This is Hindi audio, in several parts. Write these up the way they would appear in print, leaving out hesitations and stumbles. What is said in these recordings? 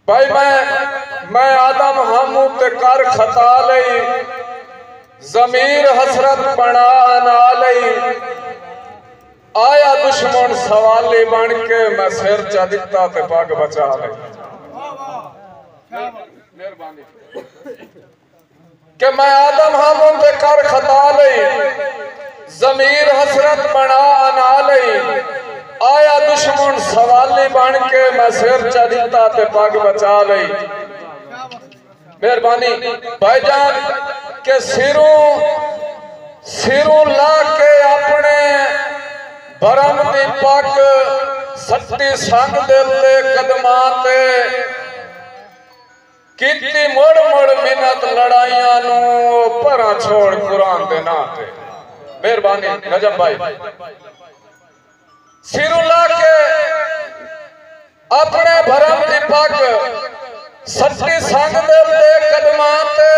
भाई मैं आदम हमू ते कर खता लई, जमीर हसरत बना ना लई, आया दुश्मन सवाली बन के मैं सिर चा दिता ते पग बचा लई। कि मैं आदम हमू ते कर खता लई, जमीर हसरत बना ना लई, आया दुश्मन सवाली बन के मैं सिर चा दिता ते पग बचा लई। मेहरबानी भाईजान के सिरों ला के अपने भरम दी पग सत्ती संग दिल दे कदमां ते कीती मुड़ मुड़ मिन्नत लड़ाइयां नू परा छोड़ कुरान दे नां ते। मेहरबानी नजम भाई सिरों ला के अपने भरम दी पग सत्ती संग दिल दे कदमां ते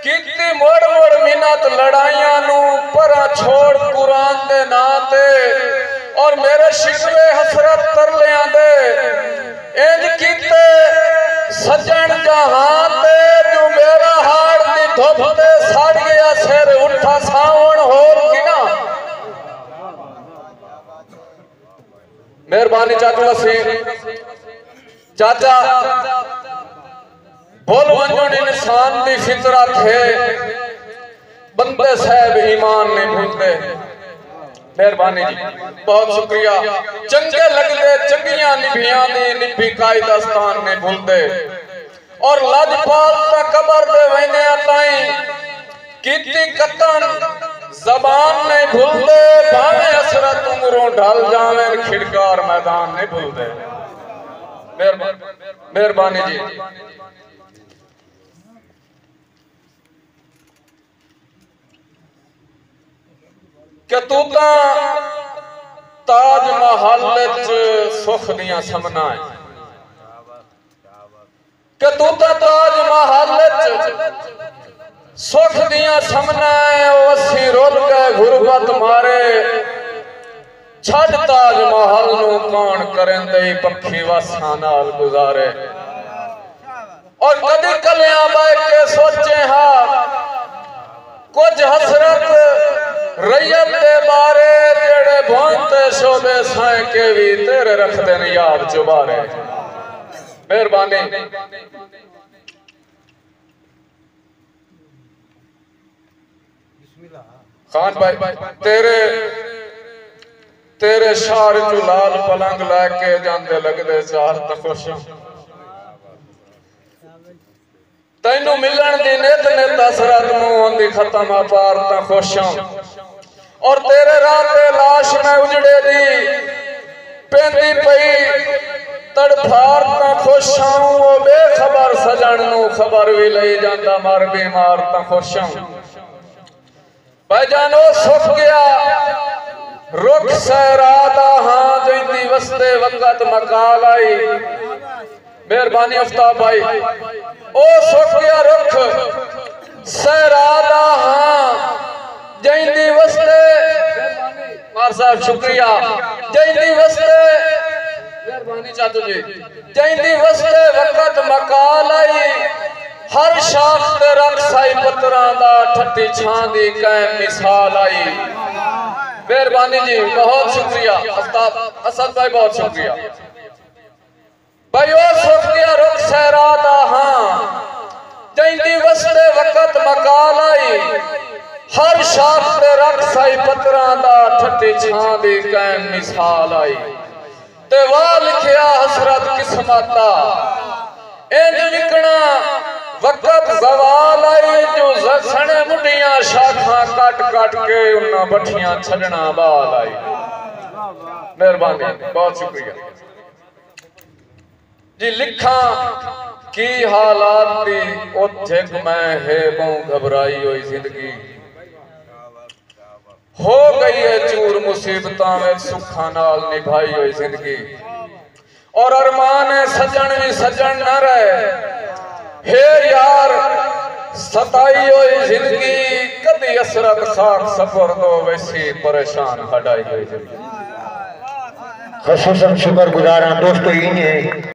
कीती मुड़ मुड़ मिन्नत लड़ाइयां नू परा छोड़ कुरान दे नां ते। और मेरे शिकवे हसरत तरलियां दे इंज कीते सजन जहां ते जो मेरा हाड़ दी धुप ते सड़ गया सिर उठा सावण होर किना। मेहरबानी चाचा वसीम चाचा बोल वंजन इंसान दी फितरत है, बंदे साहब ईमान नहीं भूलते। मेहरबानी जी बहुत शुक्रिया। चंगे लगते चंगियां निभियां दी निभी कायदास्तान नहीं भूलते। और लजपाल ता कबर दे वैने ताई कीती कतन जबान नहीं भूलते। भावे असरत उमरों ढल जावें खिड़कार मैदान नहीं भूलते। मेहरबानी जी कि तू ताज महल सुख दियां समना है, कि तू ताज महल सुख दियां समना है। ओसी रुल के गुरबत मारे छड़ ताज महल नू कौन करेंदे पक्षी वासां नाल गुजारे। और कदी कलियां बैठ के सोचे हाँ कुछ हसरत रैयत दे बारे जेड़े भोंते शोबे साए के भी तेरे रख देन याद चुबारे। मेहरबानी खान भाई तेरे शार चू लाल पलंग लैके जांदे लगदे चार तखुश। तैनू मिलन दी नित नित असरत मुंह आंदी खत्म अपार ता खुश। और तेरे राह ते लाश में उजड़े दी पेंदी पई तड़फार ता खुश। वो बेखबर सजन नू खबर भी लई जांदा मर बीमार ता खुश। भाईजान ओ सुख गया रुख सहरा दा हां जैंदी वसते वक्त मकाल आई। मेहरबानी अफ्ताब भाई ओ सुख गया रुख सहरा दा हां जैंदी वसते मार साहब शुक्रिया जैंदी वसते। मेहरबानी चाचू जी जैंदी वसते वक्त मकाल आई। हर शाख ते रख साई पत्तरां दा ठट्टी छां दी कायम मिसाल आई। मेहरबानी जी बहुत शुक्रिया अफ्ताब असद भाई बहुत शुक्रिया भाई। ओ सुख गया रुख सहरा दा हां जैंदी वसते वक्त मकाल आई। हर शाख ते रख साई पत्तरां दा ठट्टी छां दी कायम मिसाल आई। ते वाह लिखिया हसरत किस्मत दा इंज विकना वक्त जवाल आई। जो सने मुंडियां शाखां कट कट के उन्ना बठियां छड़ना बाल आई। मेहरबानी बहुत शुक्रिया जी। लिखा की हालात दी ओथे मैं है बहु घबराई हुई जिंदगी। हो गई है चूर मुसीबतां में सुखा नाल निभाई हुई जिंदगी। और अरमान है सजन भी सजन न रहे हे यार सताई हुई जिंदगी। कदी असरत खाक सफर दो वैसी परेशान हटाई हुई जिंदगी। खसूसन शुक्रगुजार दोस्तों।